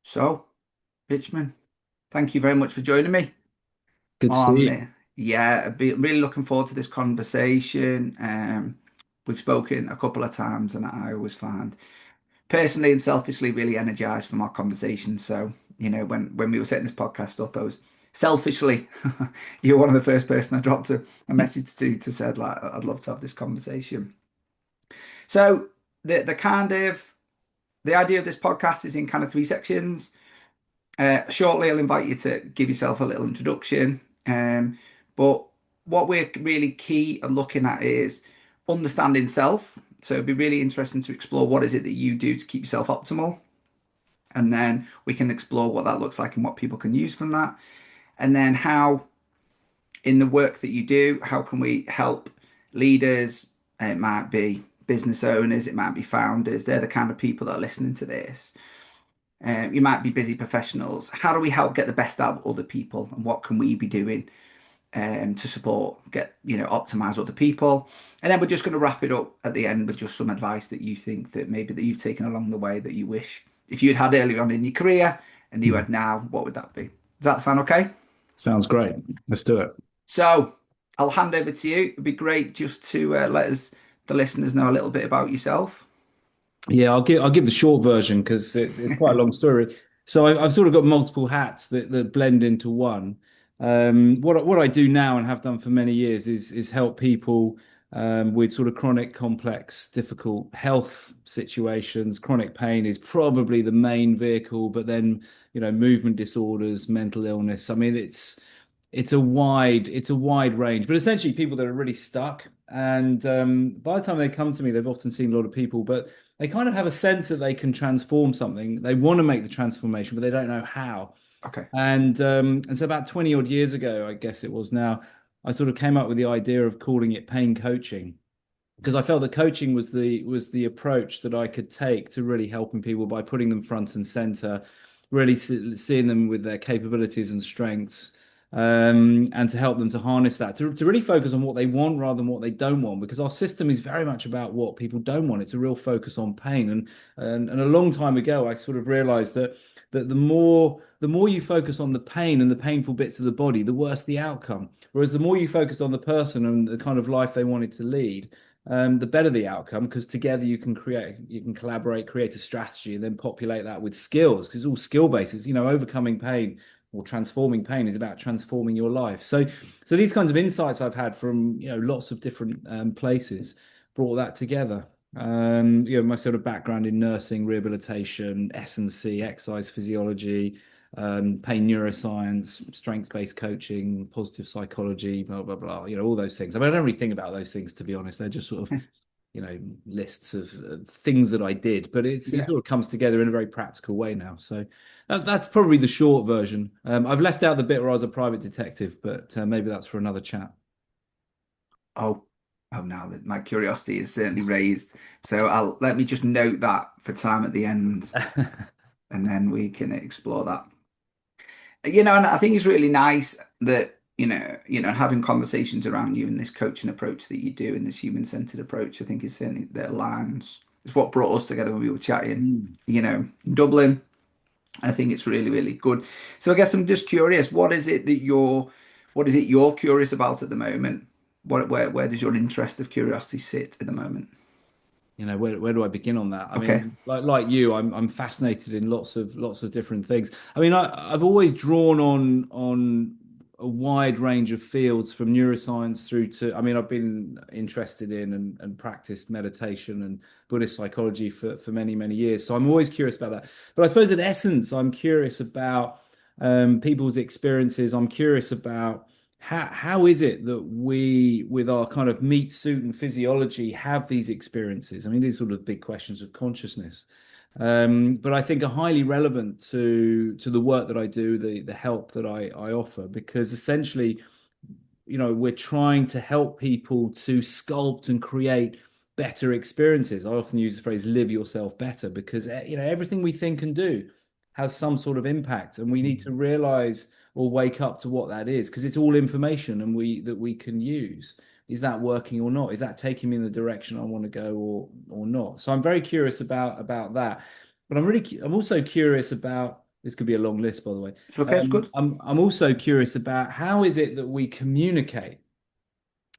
So, Richmond, thank you very much for joining me Good to see on you. the. Yeah, I've been really looking forward to this conversation. We've spoken a couple of times, and I always find personally and selfishly really energized from our conversation. So, when we were setting this podcast up, I was selfishly, you're one of the first person I dropped a message to said like I'd love to have this conversation. So, the kind of the idea of this podcast is in kind of three sections. Shortly, I'll invite you to give yourself a little introduction. But what we're really key on looking at is understanding self. So it'd be really interesting to explore what is it that you do to keep yourself optimal. And then we can explore what that looks like and what people can use from that. And then how, in the work that you do, how can we help leaders? It might be business owners, it might be founders. They're the kind of people that are listening to this. You might be busy professionals. How do we help get the best out of other people, and what can we be doing to support, optimize other people? And then we're just going to wrap it up at the end with just some advice that you think that maybe that you've taken along the way that you wish if you'd had earlier on in your career and you Mm. had now, what would that be? Does that sound okay? Sounds great. Let's do it. So I'll hand over to you. It'd be great just to let us, the listeners, know a little bit about yourself. Yeah, I'll give the short version because it's quite a long story. So I've sort of got multiple hats that blend into one. What I do now and have done for many years is help people with sort of chronic, complex, difficult health situations. Chronic pain is probably the main vehicle, but then movement disorders, mental illness. I mean, it's a wide range, but essentially people that are really stuck. And by the time they come to me, they've often seen a lot of people, but they kind of have a sense that they can transform something. They want to make the transformation, but they don't know how. Okay. And so about 20 odd years ago, I guess it was now, I sort of came up with the idea of calling it pain coaching because I felt that coaching was the approach that I could take to really helping people by putting them front and center, really seeing them with their capabilities and strengths, and to help them to harness that, to really focus on what they want rather than what they don't want, because our system is very much about what people don't want. It's a real focus on pain, and a long time ago, I sort of realized that the more you focus on the pain and the painful bits of the body, the worse the outcome. Whereas the more you focus on the person and the kind of life they wanted to lead, the better the outcome, because together you can collaborate, create a strategy, and then populate that with skills, because it's all skill based. It's, overcoming pain or transforming pain is about transforming your life. So these kinds of insights I've had from, lots of different places brought that together. My sort of background in nursing, rehabilitation, S&C, exercise physiology, pain neuroscience, strengths-based coaching, positive psychology, blah, blah, blah, all those things. I mean, I don't really think about those things, to be honest. They're just sort of, lists of things that I did, but it Yeah. sort of comes together in a very practical way now. So that's probably the short version. I've left out the bit where I was a private detective, but maybe that's for another chat. Oh, oh, now that my curiosity is certainly raised. So I'll let me just note that for time at the end, and then we can explore that. And I think it's really nice that, having conversations around you and this coaching approach that you do and this human-centered approach, I think is certainly that aligns. It's what brought us together when we were chatting, Mm. in Dublin. I think it's really, really good. So I guess I'm just curious, what is it you're curious about at the moment? Where does your interest of curiosity sit at the moment? Where do I begin on that? I Okay. mean, like you, I'm fascinated in lots of different things. I mean, I've always drawn on a wide range of fields from neuroscience through to, I mean, I've been interested in and practiced meditation and Buddhist psychology for many, many years. So I'm always curious about that. But I suppose in essence, I'm curious about people's experiences. I'm curious about how is it that we, with our kind of meat suit and physiology, have these experiences? I mean, these are sort of big questions of consciousness, but I think are highly relevant to the work that I do, the help that I offer, because essentially, we're trying to help people to sculpt and create better experiences. I often use the phrase "live yourself better" because everything we think and do has some sort of impact, and we need to realize or wake up to what that is, because it's all information and we can use. Is that working or not? Is that taking me in the direction I want to go or not? So I'm very curious about that. But I'm also curious about This could be a long list, by the way. It's okay, it's good. I'm also curious about how is it that we communicate?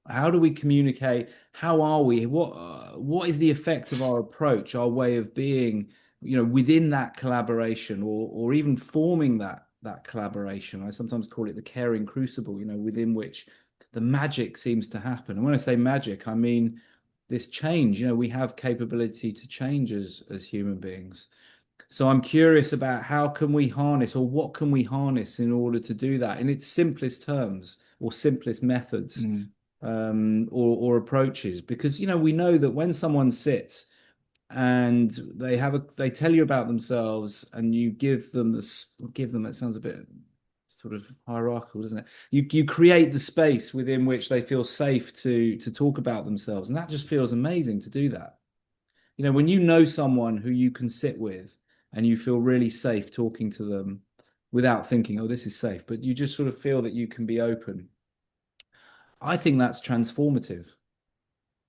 How do we communicate? How are we? What is the effect of our approach, our way of being, within that collaboration, or even forming that collaboration? I sometimes call it the caring crucible, within which the magic seems to happen. And when I say magic, I mean this change. We have capability to change as human beings. So I'm curious about how can we harness, or what can we harness in order to do that in its simplest terms or simplest methods, Mm. or approaches. Because we know that when someone sits and they tell you about themselves, and you give them, it sounds a bit sort of hierarchical, doesn't it? You create the space within which they feel safe to talk about themselves, and that just feels amazing to do that. When you know someone who you can sit with and you feel really safe talking to them without thinking, oh, this is safe, but you just sort of feel that you can be open. I think that's transformative.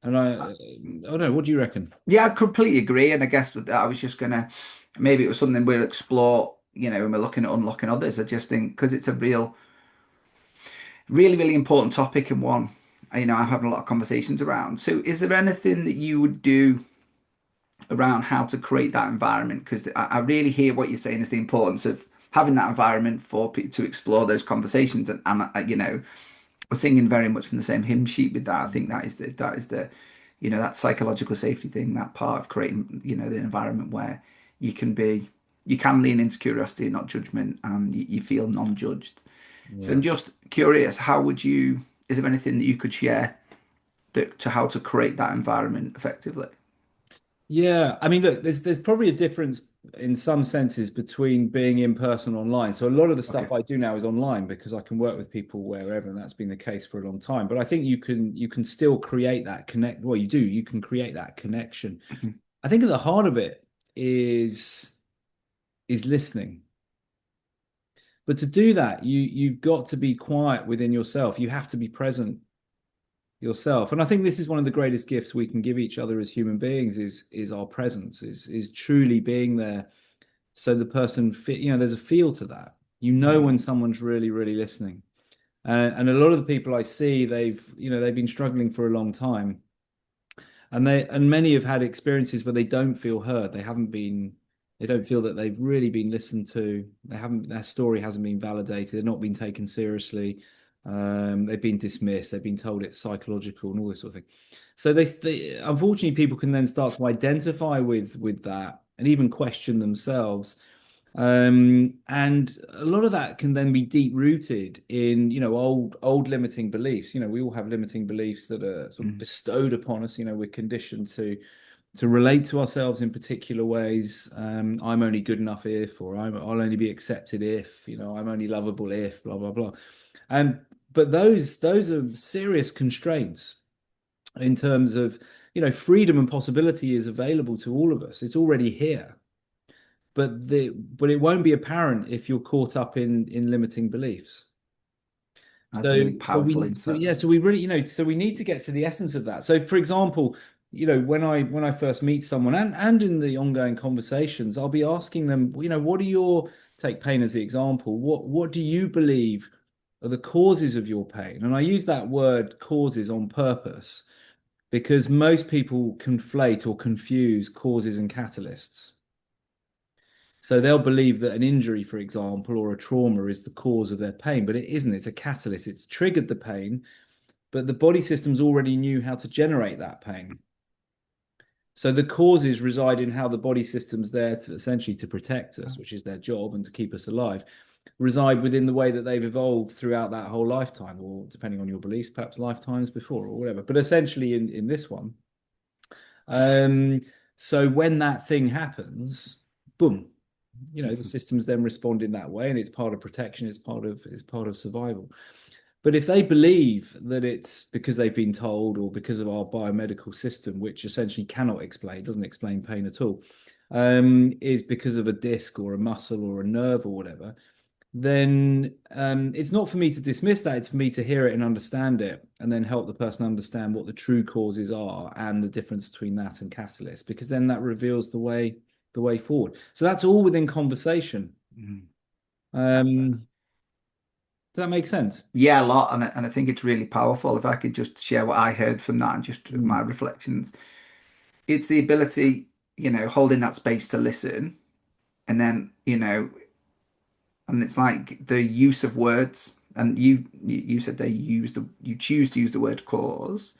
And I don't know, what do you reckon? Yeah, I completely agree. And I guess with that, I was just gonna, maybe it was something we'll explore, when we're looking at unlocking others. I just think because it's a really, really important topic, and one, I'm having a lot of conversations around. So is there anything that you would do around how to create that environment? Because I really hear what you're saying is the importance of having that environment for people to explore those conversations. And we're singing very much from the same hymn sheet with that. I think that is the that psychological safety thing, that part of creating the environment where you can be you can lean into curiosity and not judgment, and you feel non-judged. So Yeah. I'm just curious, is there anything that you could share to how to create that environment effectively? Yeah, I mean, look, there's probably a difference in some senses between being in person and online. So a lot of the Okay. stuff I do now is online because I can work with people wherever, and that's been the case for a long time. But I think you can still create that connect. Well, you can create that connection. Mhm. I think at the heart of it is listening. But to do that, you've got to be quiet within yourself. You have to be present yourself. And I think this is one of the greatest gifts we can give each other as human beings is our presence, is truly being there. So the person there's a feel to that. When someone's really, really listening. And a lot of the people I see, they've been struggling for a long time. And many have had experiences where they don't feel heard. They don't feel that they've really been listened to. Their story hasn't been validated. They've not been taken seriously. They've been dismissed. They've been told it's psychological and all this sort of thing. So unfortunately, people can then start to identify with that and even question themselves. And a lot of that can then be deep rooted in, old limiting beliefs. We all have limiting beliefs that are sort of Mm. bestowed upon us. We're conditioned to relate to ourselves in particular ways. I'm only good enough if, or I'll only be accepted if, I'm only lovable if, blah blah blah. And but those are serious constraints in terms of, freedom and possibility is available to all of us. It's already here, but it won't be apparent if you're caught up in limiting beliefs. That's a So really so powerful we so insight. yeah, so we really, so we need to get to the essence of that. So for example, when I first meet someone, and in the ongoing conversations, I'll be asking them, what are your, take pain as the example, what do you believe are the causes of your pain? And I use that word causes on purpose because most people conflate or confuse causes and catalysts. So they'll believe that an injury, for example, or a trauma is the cause of their pain, but it isn't. It's a catalyst. It's triggered the pain, but the body systems already knew how to generate that pain. So the causes reside in how the body systems there to essentially to protect us, which is their job, and to keep us alive, reside within the way that they've evolved throughout that whole lifetime, or depending on your beliefs, perhaps lifetimes before or whatever. But essentially in this one. Um, so when that thing happens, boom, the systems then respond in that way, and it's part of protection, it's part of survival. But if they believe that it's because they've been told, or because of our biomedical system, which essentially cannot explain, doesn't explain pain at all, is because of a disc or a muscle or a nerve or whatever, then it's not for me to dismiss that. It's for me to hear it and understand it, and then help the person understand what the true causes are and the difference between that and catalyst, because then that reveals the way forward. So that's all within conversation. Mm. Does that make sense? Yeah, a lot, and I think it's really powerful. If I could just share what I heard from that and just my Mm. reflections, it's the ability, holding that space to listen, and then, and it's like the use of words. And you said you choose to use the word cause,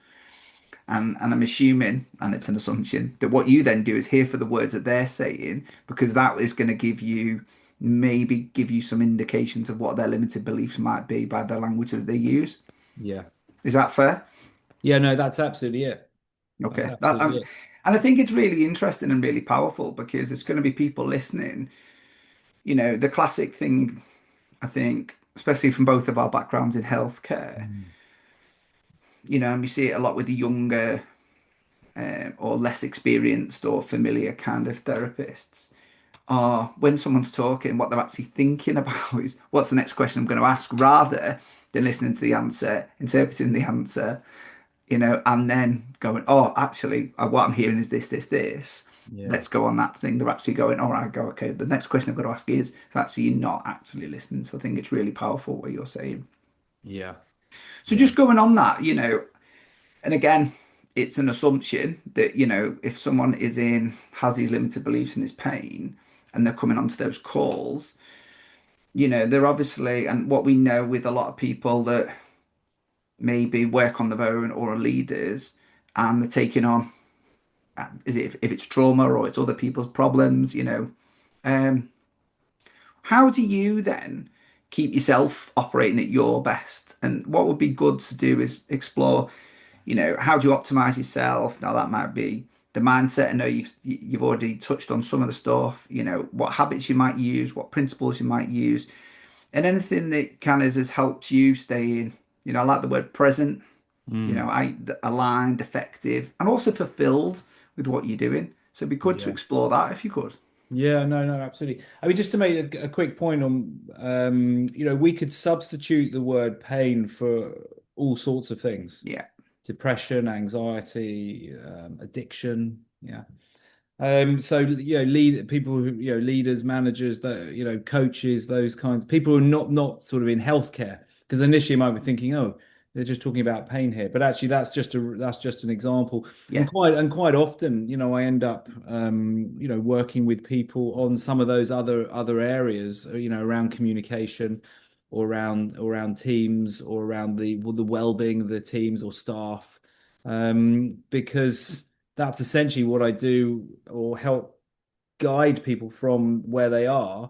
and I'm assuming, and it's an assumption, that what you then do is hear for the words that they're saying, because that is going to give you some indications of what their limited beliefs might be by the language that they use. Yeah. Is that fair? Yeah, no, that's absolutely it. That's Okay. absolutely it. And I think it's really interesting and really powerful because there's going to be people listening. The classic thing, I think, especially from both of our backgrounds in healthcare, Mm. and we see it a lot with the younger or less experienced or familiar kind of therapists, are when someone's talking, what they're actually thinking about is what's the next question I'm going to ask, rather than listening to the answer, interpreting the answer, and then going, oh, actually, what I'm hearing is this, this, this. Yeah. Let's go on that thing. They're actually going, all right, go, okay. The next question I've got to ask is, so actually, you're not actually listening. So I think it's really powerful what you're saying. Yeah. So Yeah. just going on that, and again, it's an assumption that, if someone has these limited beliefs and is pain, and they're coming onto those calls, they're obviously, and what we know with a lot of people that maybe work on their own or are leaders, and they're taking on, is it if it's trauma or it's other people's problems, um, how do you then keep yourself operating at your best? And what would be good to do is explore, how do you optimize yourself? Now that might be the mindset. I know you've already touched on some of the stuff, what habits you might use, what principles you might use, and anything that kind of has helped you stay in, I like the word present, Mm. aligned, effective, and also fulfilled with what you're doing. So it'd be good to Yeah. explore that if you could. Yeah, no, no, absolutely. I mean, just to make a quick point on, we could substitute the word pain for all sorts of things. Yeah. Depression, anxiety, addiction. Yeah. So lead people who, leaders, managers, that coaches, those kinds of people who are not sort of in healthcare, because initially you might be thinking, oh, they're just talking about pain here, but actually that's just an example. And Yeah. quite often, I end up working with people on some of those other areas, around communication, or around teams, or around the well-being of the teams or staff, because that's essentially what I do, or help guide people from where they are,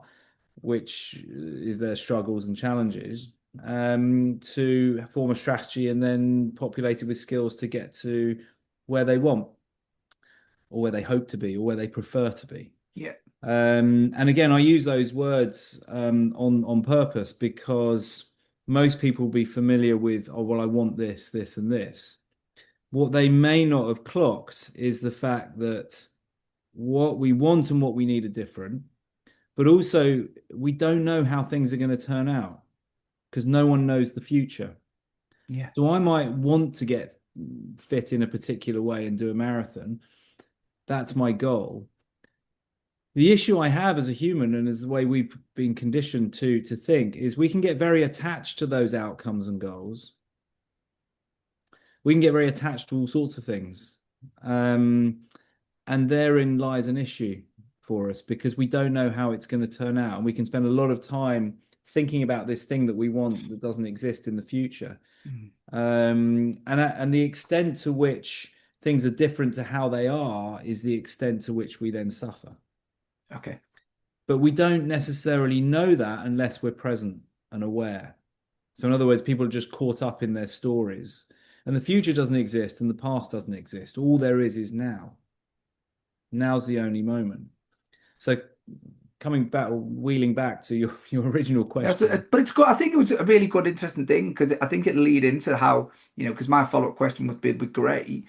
which is their struggles and challenges, to form a strategy and then populate it with skills to get to where they want, or where they hope to be, or where they prefer to be. Yeah. And again, I use those words on purpose, because most people will be familiar with, oh, well, I want this, this, and this. What they may not have clocked is the fact that what we want and what we need are different, but also we don't know how things are going to turn out, because no one knows the future. Yeah. So I might want to get fit in a particular way and do a marathon. That's my goal. The issue I have as a human, and as the way we've been conditioned to think, is we can get very attached to those outcomes and goals. We can get very attached to all sorts of things. Um, And therein lies an issue for us, because we don't know how it's going to turn out. And we can spend a lot of time thinking about this thing that we want that doesn't exist in the future. Mm. And the extent to which things are different to how they are is the extent to which we then suffer. Okay. But we don't necessarily know that unless we're present and aware. So, in other words, people are just caught up in their stories. And the future doesn't exist and the past doesn't exist. All there is now. Now's the only moment. So, coming back, wheeling back to your original question. But it's good. I think it was a really good, interesting thing because I think it lead into how, because my follow-up question would be great.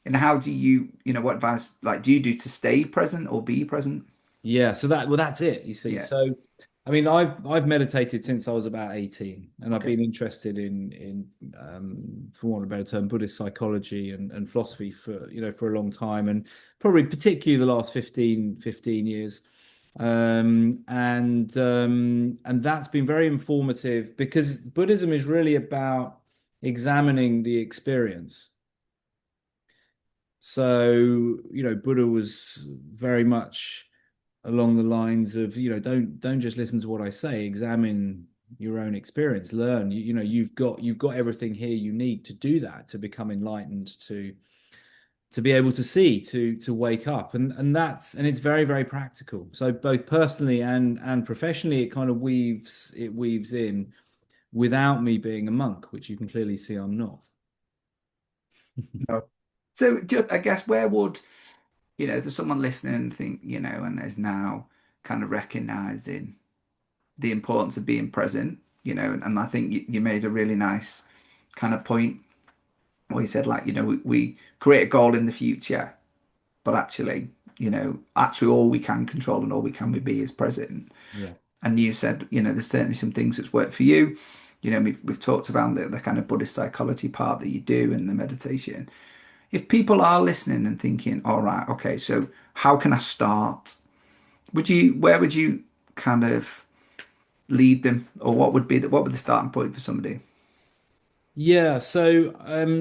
And how do you, what advice like do you do to stay present or be present? Yeah, so that's it, you see. Yeah. So, I mean, I've meditated since I was about 18, and I've Okay. been interested in for want of a better term, Buddhist psychology and philosophy for a long time, and probably particularly the last 15 years. And that's been very informative because Buddhism is really about examining the experience. So, Buddha was very much along the lines of, don't just listen to what I say, examine your own experience, learn. You've got everything here you need to do that, to become enlightened, to be able to see, to wake up. And it's very, very practical. So both personally and professionally, it kind of weaves in without me being a monk, which you can clearly see I'm not. No. So just, I guess, where would, there's someone listening and think, and is now kind of recognizing the importance of being present, and I think you made a really nice kind of point where you said, like, we create a goal in the future, but actually all we can control and all we can be is present. Yeah. And you said, there's certainly some things that's worked for you. We've talked about the kind of Buddhist psychology part that you do and the meditation. If people are listening and thinking, all right, okay, so how can I start? Where would you kind of lead them, or what would the starting point for somebody? Yeah, so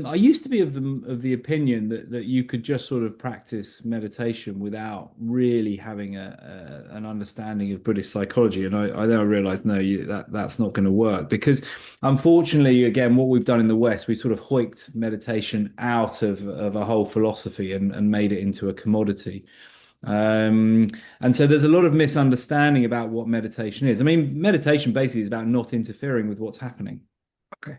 I used to be of the opinion that you could just sort of practice meditation without really having an understanding of Buddhist psychology, and I then I realized no, that's not going to work because unfortunately, again, what we've done in the West, we sort of hoiked meditation out of a whole philosophy and made it into a commodity. Um, and so there's a lot of misunderstanding about what meditation is. I mean, meditation basically is about not interfering with what's happening. Okay.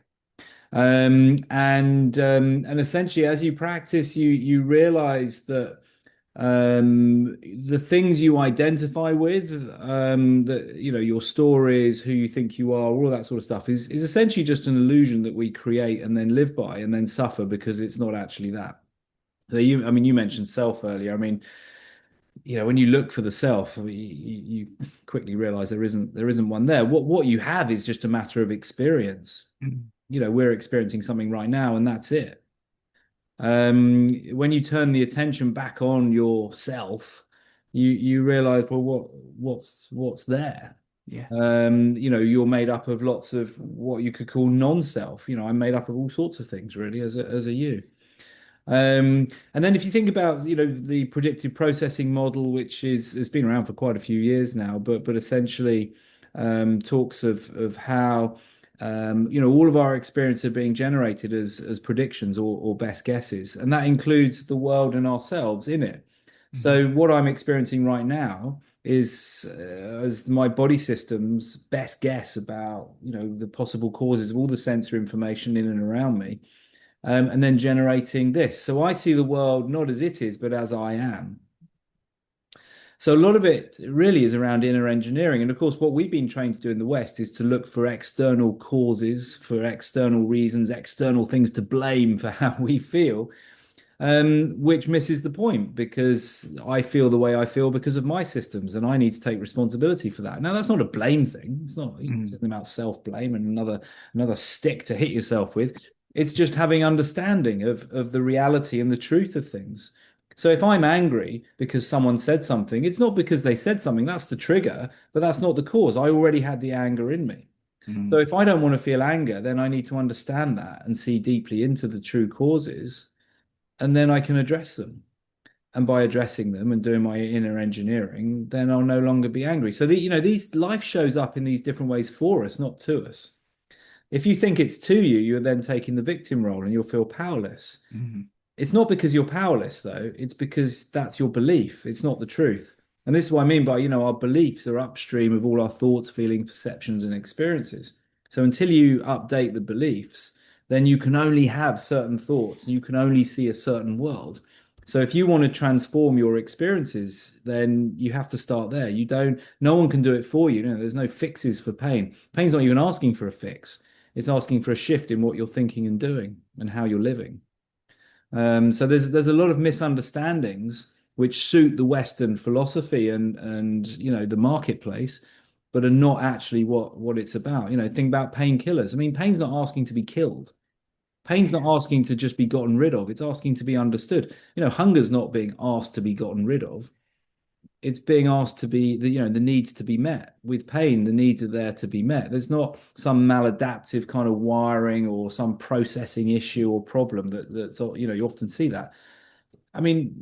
And essentially, as you practice, you realize that the things you identify with, that your stories, who you think you are, all that sort of stuff is essentially just an illusion that we create and then live by and then suffer because it's not actually that. So I mean, you mentioned self earlier. I mean, when you look for the self, I mean, you quickly realize there isn't one there. What you have is just a matter of experience. Mm. We're experiencing something right now, and that's it. When you turn the attention back on yourself, you realize, well, what's there? Yeah. You're made up of lots of what you could call non-self. I'm made up of all sorts of things, really, as a you. And then if you think about, the predictive processing model, which has been around for quite a few years now, but essentially talks of how all of our experience are being generated as predictions or best guesses, and that includes the world and ourselves in it. Mhm. So what I'm experiencing right now is as my body system's best guess about the possible causes of all the sensor information in and around me, and then generating this. So I see the world not as it is, but as I am. So a lot of it really is around inner engineering. And of course, what we've been trained to do in the West is to look for external causes, for external reasons, external things to blame for how we feel, which misses the point because I feel the way I feel because of my systems, and I need to take responsibility for that. Now, that's not a blame thing. It's not Mm. it's about self-blame and another stick to hit yourself with. It's just having understanding of the reality and the truth of things. So if I'm angry because someone said something, it's not because they said something, that's the trigger, but that's not the cause. I already had the anger in me. So Mm. if I don't want to feel anger, then I need to understand that and see deeply into the true causes, and then I can address them. And by addressing them and doing my inner engineering, then I'll no longer be angry. So these life shows up in these different ways for us, not to us. If you think it's to you, you're then taking the victim role and you'll feel powerless. Mm. It's not because you're powerless, though. It's because that's your belief. It's not the truth. And this is what I mean by, our beliefs are upstream of all our thoughts, feelings, perceptions, and experiences. So until you update the beliefs, then you can only have certain thoughts and you can only see a certain world. So if you want to transform your experiences, then you have to start there. No one can do it for you. There's no fixes for pain. Pain's not even asking for a fix. It's asking for a shift in what you're thinking and doing and how you're living. So there's a lot of misunderstandings which suit the Western philosophy and the marketplace, but are not actually what it's about. Think about painkillers. I mean, pain's not asking to be killed. Pain's not asking to just be gotten rid of. It's asking to be understood. Hunger's not being asked to be gotten rid of. it's being asked to be the needs to be met. With pain, the needs are there to be met. There's not some maladaptive kind of wiring or some processing issue or problem that's you often see that. I mean,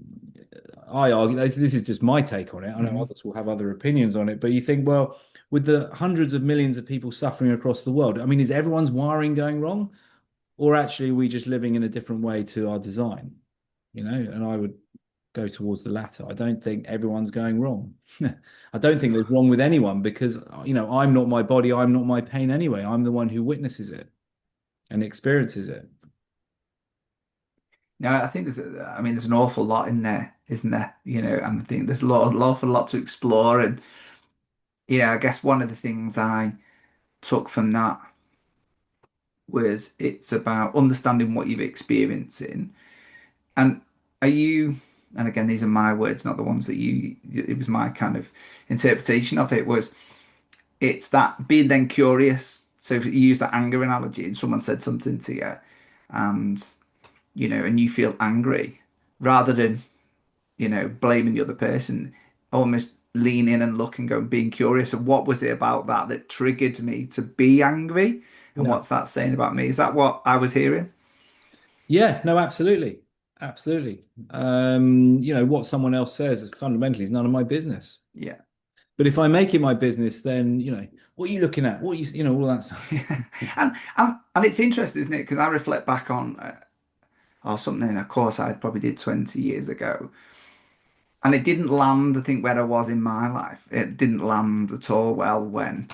I argue this is just my take on it. I know Mhm. others will have other opinions on it, but you think, well, with the hundreds of millions of people suffering across the world, I mean, is everyone's wiring going wrong? Or actually, are we just living in a different way to our design? And I would go towards the latter. I don't think everyone's going wrong. I don't think there's wrong with anyone because, I'm not my body, I'm not my pain anyway. I'm the one who witnesses it and experiences it. No, I think I mean, there's an awful lot in there, isn't there? And I think there's an awful lot to explore. And yeah, I guess one of the things I took from that was it's about understanding what you're experiencing. And are you, and again, these are my words, not the ones that it was my kind of interpretation of it was it's that being then curious. So if you use that anger analogy and someone said something to you and, and you feel angry rather than, blaming the other person, almost lean in and look and go and being curious of what was it about that triggered me to be angry? And Yeah. what's that saying about me? Is that what I was hearing? Yeah, no, absolutely. Absolutely. What someone else says fundamentally is none of my business. Yeah. But if I make it my business, then, what are you looking at? What all that stuff. Yeah. And it's interesting, isn't it? Because I reflect back on or something, a course I probably did 20 years ago. And it didn't land, I think, where I was in my life. It didn't land at all well when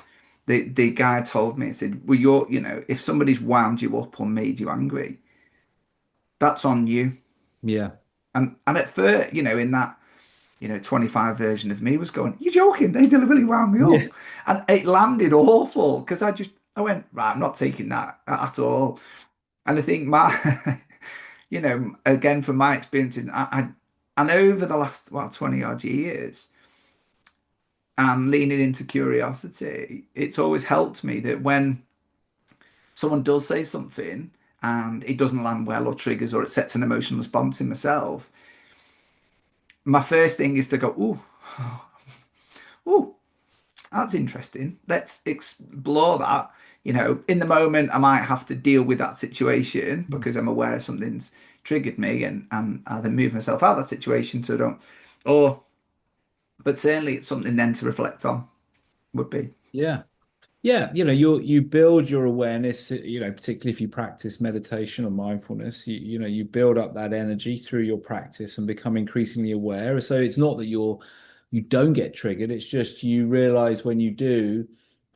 the guy told me, he said, well, if somebody's wound you up or made you angry, that's on you. Yeah. And at first, in that, 25 version of me was going, you're joking, they deliberately wound me Yeah. up. And it landed awful because I went, right, I'm not taking that at all. And I think again, from my experiences, and over the last, 20 odd years, and leaning into curiosity, it's always helped me that when someone does say something and it doesn't land well or triggers or it sets an emotional response in myself, my first thing is to go, ooh, ooh, that's interesting. Let's explore that. In the moment, I might have to deal with that situation because I'm aware something's triggered me and I then move myself out of that situation so I don't, or, but certainly it's something then to reflect on would be. Yeah. Yeah, you build your awareness, particularly if you practice meditation or mindfulness, you build up that energy through your practice and become increasingly aware. So it's not that you don't get triggered, it's just you realize when you do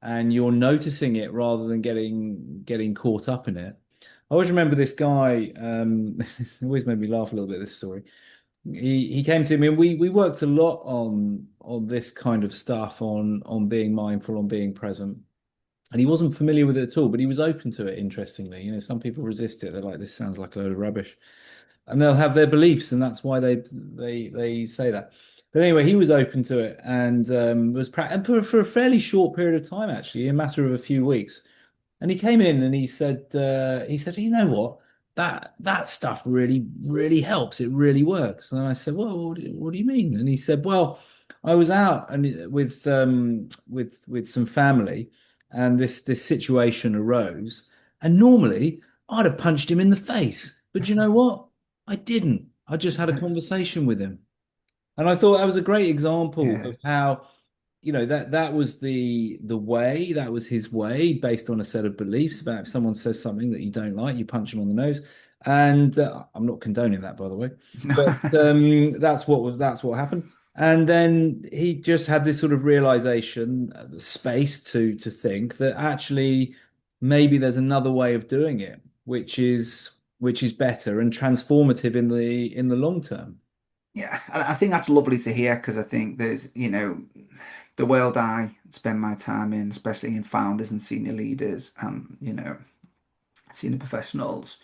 and you're noticing it rather than getting caught up in it. I always remember this guy, it always made me laugh a little bit, this story. He came to me and we worked a lot on this kind of stuff, on being mindful, on being present. And he wasn't familiar with it at all, but he was open to it, interestingly. Some people resist it. They're like, this sounds like a load of rubbish. And they'll have their beliefs, and that's why they say that. But anyway, he was open to it and and for a fairly short period of time, actually, a matter of a few weeks. And he came in and he said, you know what? That stuff really, really helps. It really works. And I said, well, what do you mean? And he said, well, I was out and with some family, and this situation arose. And normally I'd have punched him in the face. But you know what? I didn't. I just had a conversation with him. And I thought that was a great example Yeah. of how, that was the way, that was his way based on a set of beliefs about if someone says something that you don't like, you punch them on the nose. And I'm not condoning that, by the way, but that's what happened. And then he just had this sort of realization, the space to think that actually maybe there's another way of doing it, which is better and transformative in the long term. Yeah, and I think that's lovely to hear because I think there's, the world I spend my time in, especially in founders and senior leaders and, senior professionals,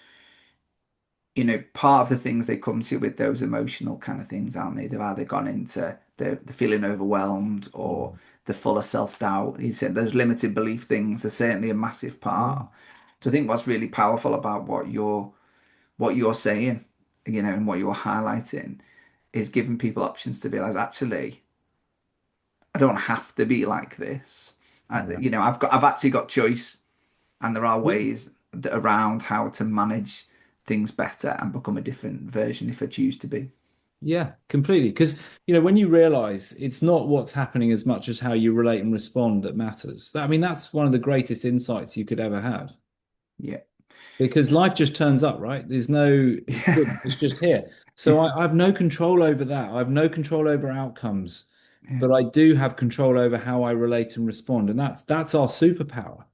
part of the things they come to with those emotional kind of things, aren't they? They've either gone into the feeling overwhelmed or the full of self-doubt. You said those limited belief things are certainly a massive Yeah. part. So I think what's really powerful about what you're saying, and what you're highlighting is giving people options to realize actually. I don't have to be like this. Yeah. I've actually got choice, and there are Yeah. ways around how to manage things better and become a different version if I choose to be. Yeah, completely. Because, when you realize it's not what's happening as much as how you relate and respond that matters. I mean, that's one of the greatest insights you could ever have. Yeah. Because life just turns up, right? There's no, it's just here. So Yeah. I have no control over that. I have no control over outcomes, Yeah. but I do have control over how I relate and respond. And that's our superpower.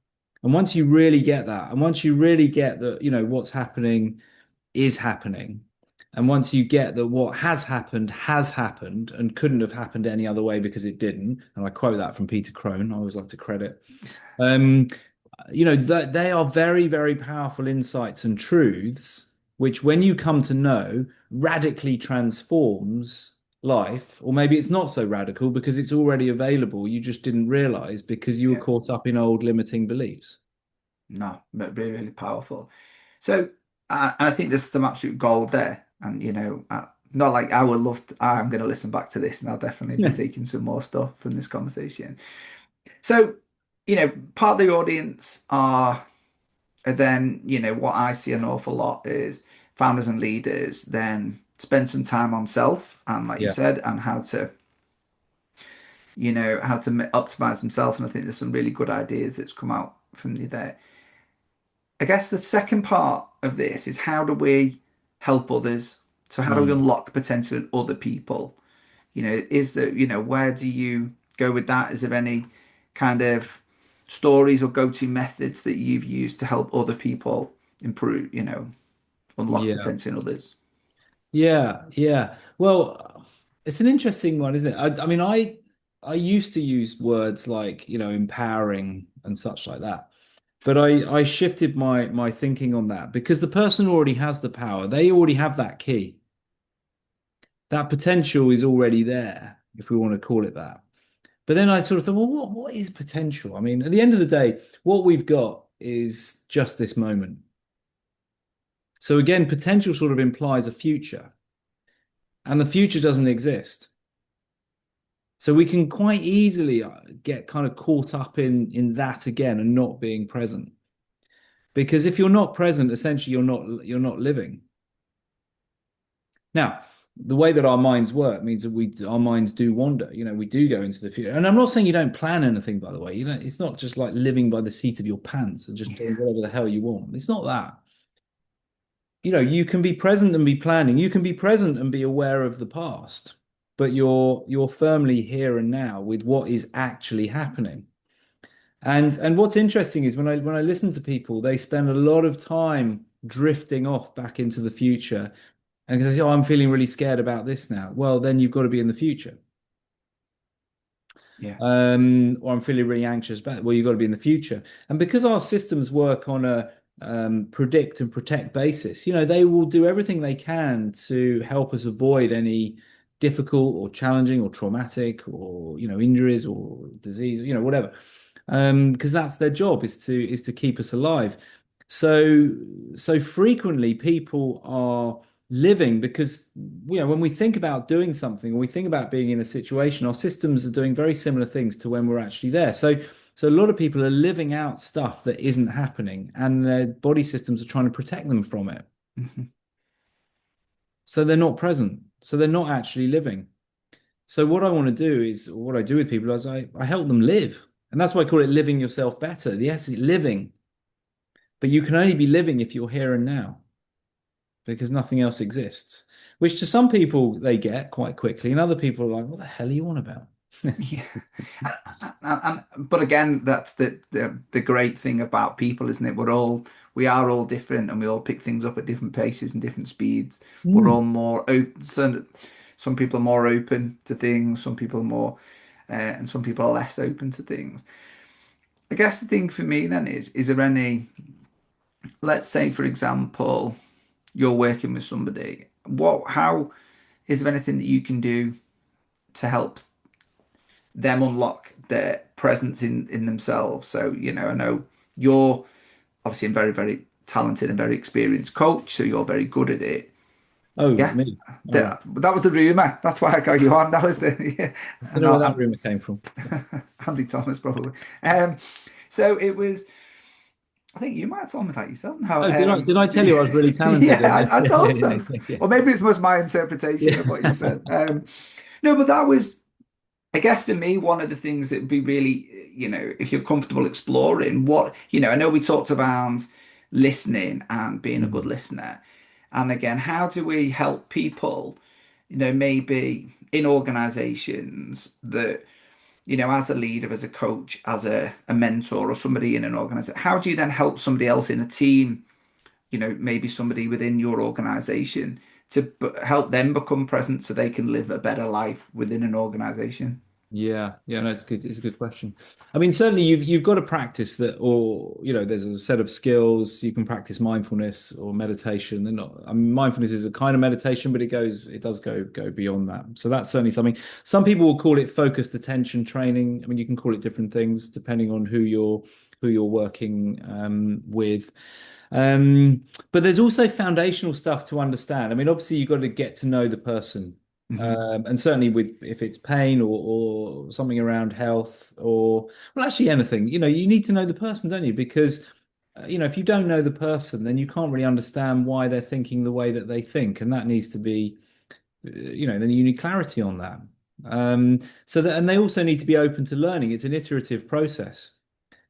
And once you really get that, and once you really get that, what's happening is happening. And once you get that what has happened and couldn't have happened any other way because it didn't, and I quote that from Peter Crone, I always like to credit. Um, that they are very, very powerful insights and truths, which when you come to know, radically transforms life. Or maybe it's not so radical because it's already available. You just didn't realize because you were Yeah. caught up in old limiting beliefs. No, but really, really powerful. So, and I think there's some absolute gold there. And, not like I would love to, I'm going to listen back to this and I'll definitely be taking some more stuff from this conversation. So, part of the audience are then, what I see an awful lot is founders and leaders then spend some time on self and, like you Yeah. said, and how to optimize themselves. And I think there's some really good ideas that's come out from you there. I guess the second part of this is how do we help others? So how do we Mm. unlock potential in other people? Where do you go with that? Is there any kind of stories or go-to methods that you've used to help other people improve, unlock Yeah. potential in others? Yeah, yeah. Well, it's an interesting one, isn't it? I mean, I used to use words like, empowering and such like that. But I shifted my thinking on that because the person already has the power. They already have that key. That potential is already there, if we want to call it that. But then I sort of thought, well, what is potential? I mean, at the end of the day, what we've got is just this moment. So again, potential sort of implies a future, and the future doesn't exist. So we can quite easily get kind of caught up in that again and not being present. Because if you're not present, essentially you're not living. Now, the way that our minds work means that our minds do wander. We do go into the future. And I'm not saying you don't plan anything, by the way. It's not just like living by the seat of your pants and just doing Yeah, whatever the hell you want. It's not that. You can be present and be planning. You can be present and be aware of the past, but you're firmly here and now with what is actually happening. And what's interesting is when I listen to people, they spend a lot of time drifting off back into the future and they say, "Oh, I'm feeling really scared about this now." Well, then you've got to be in the future. yeah, Or I'm feeling really anxious about, well, you've got to be in the future. And because our systems work on a predict and protect basis, they will do everything they can to help us avoid any difficult or challenging or traumatic or, injuries or disease, whatever. Because that's their job is to keep us alive. So so frequently people are living because when we think about doing something, when we think about being in a situation, our systems are doing very similar things to when we're actually there. So a lot of people are living out stuff that isn't happening, and their body systems are trying to protect them from it. mhm, So they're not present. So they're not actually living. So what I want to do is, or what I do with people is I help them live. And that's why I call it living yourself better. Yes, living, but you can only be living if you're here and now, because nothing else exists, which to some people they get quite quickly, and other people are like, what the hell are you on about? yeah. But again, that's the great thing about people, isn't it? We are all different, and we all pick things up at different paces and different speeds. We're Mm. all more open. Some people are more open to things. Some people are more, and some people are less open to things. I guess the thing for me then is there any, let's say, for example, you're working with somebody. How is there anything that you can do to help them unlock their presence in themselves? So, I know you're obviously a very, very talented and very experienced coach, so you're very good at it. Oh, Yeah, me. Oh, that was the rumor. That's why I got you on. That was the yeah. I don't And know where that I'm rumor came from. Andy Thomas probably. Um, so it was. I think you might have told me that yourself. Now, Oh, did I tell you I was really talented in yeah, this? I Yeah, thought yeah, so. yeah, yeah, Or maybe it's just my interpretation of what you yeah. said. No, but that was, I guess, for me, one of the things that would be really, if you're comfortable exploring what, I know we talked about listening and being a good Mm. listener. And again, how do we help people, maybe in organizations that as a leader, as a coach, as a mentor or somebody in an organization, how do you then help somebody else in a team, maybe somebody within your organization to help them become present so they can live a better life within an organization? Yeah, yeah, no, it's good. It's a good question. I mean, certainly you've got to practice that, or there's a set of skills you can practice mindfulness or meditation. They're not. I mean, mindfulness is a kind of meditation, but it does go beyond that. So that's certainly something. Some people will call it focused attention training. I mean, you can call it different things depending on who you're working with. Um, but there's also foundational stuff to understand. I mean, obviously you've got to get to know the person. Hmm. And certainly with if it's pain or something around health or well actually anything, you need to know the person, don't you? Because if you don't know the person, then you can't really understand why they're thinking the way that they think, and that needs to be then you need clarity on that. So that and they also need to be open to learning. It's an iterative process.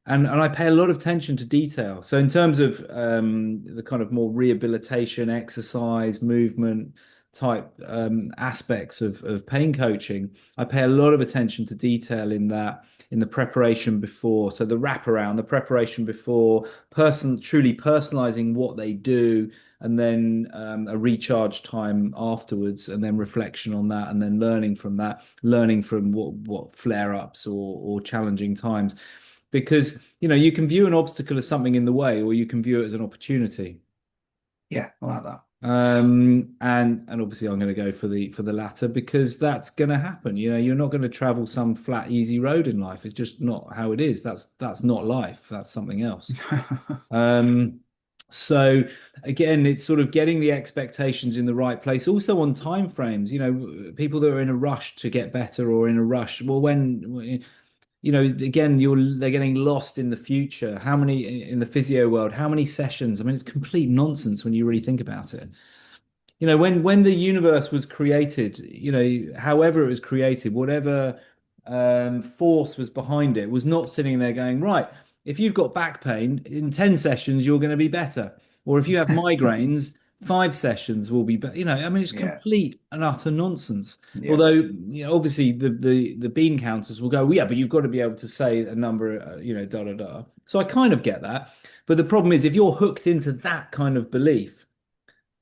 And I pay a lot of attention to detail. So in terms of the kind of more rehabilitation, exercise, movement type aspects of pain coaching, I pay a lot of attention to detail in that, in the preparation before. So the wraparound, the preparation before, truly personalizing what they do, and then a recharge time afterwards, and then reflection on that, and then learning from that, learning from what flare-ups or challenging times because you can view an obstacle as something in the way or you can view it as an opportunity. Yeah, I like that. And obviously I'm going to go for the latter because that's going to happen. You're not going to travel some flat easy road in life. It's just not how it is. That's not life. That's something else. um so again, it's sort of getting the expectations in the right place, also on time frames. People that are in a rush to get better or in a rush, well, again, they're getting lost in the future. How many in the physio world? How many sessions? I mean, it's complete nonsense when you really think about it. When the universe was created, however it was created, whatever force was behind it, was not sitting there going, right, if you've got back pain, in 10 sessions, you're going to be better. Or if you have migraines, 5 sessions will be better. I mean, it's Yeah, complete and utter nonsense. yeah, Although, obviously the bean counters will go, well, yeah, but you've got to be able to say a number, da da da. So I kind of get that. But the problem is if you're hooked into that kind of belief,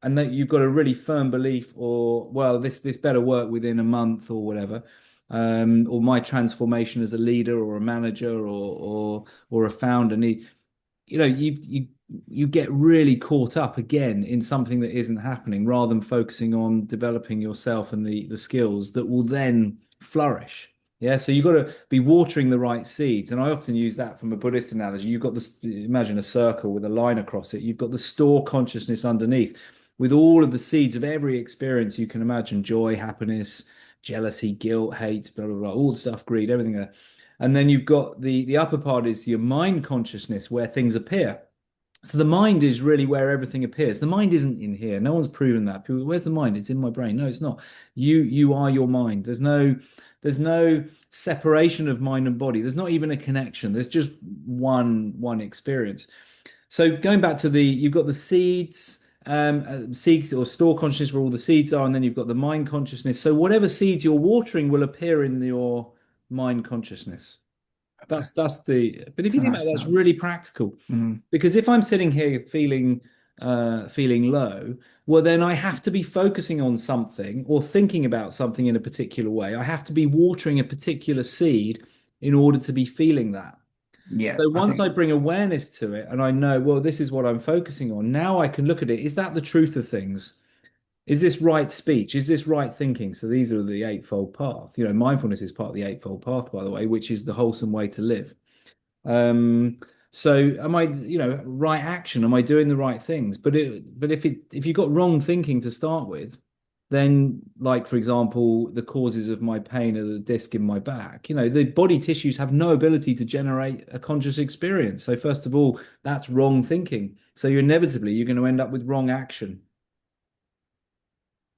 and that you've got a really firm belief or well this better work within a month or whatever or my transformation as a leader or a manager or a founder need you get really caught up again in something that isn't happening rather than focusing on developing yourself and the skills that will then flourish. Yeah, so you've got to be watering the right seeds. And I often use that from a Buddhist analogy. You've got this, imagine a circle with a line across it. You've got the store consciousness underneath with all of the seeds of every experience you can imagine, joy, happiness, jealousy, guilt, hate, blah, blah, blah, all the stuff, greed, everything there. And then you've got the upper part is your mind consciousness where things appear. So the mind is really where everything appears. The mind isn't in here. No one's proven that. People, where's the mind? It's in my brain. No, it's not. You are your mind. There's no separation of mind and body. There's not even a connection. There's just one experience. So going back to you've got the seeds, seeds or store consciousness where all the seeds are, and then you've got the mind consciousness. So whatever seeds you're watering will appear in your mind consciousness. But if it's you a think about nice it, to that's know. really practical. Mm. Because if I'm sitting here feeling low, well then I have to be focusing on something or thinking about something in a particular way. I have to be watering a particular seed in order to be feeling that. Yeah, So I once I think, bring awareness to it and I know, well, this is what I'm focusing on, now I can look at it. Is that the truth of things? Is this right speech? Is this right thinking? So these are the eightfold path. Mindfulness is part of the eightfold path, by the way, which is the wholesome way to live. Um, So am I, right action? Am I doing the right things? But if you've got wrong thinking to start with, then like for example, the causes of my pain are the disc in my back. The body tissues have no ability to generate a conscious experience. So first of all, that's wrong thinking. So you're going to end up with wrong action.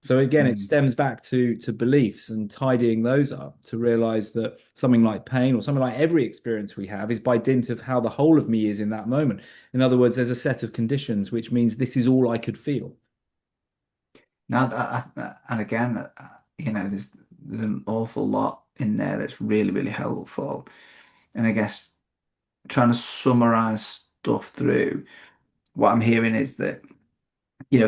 So again, it Mm. stems back to beliefs and tidying those up to realize that something like pain or something like every experience we have is by dint of how the whole of me is in that moment. In other words, there's a set of conditions, which means this is all I could feel. Now, and again, there's an awful lot in there that's really, really helpful. And I guess trying to summarize stuff through, what I'm hearing is that,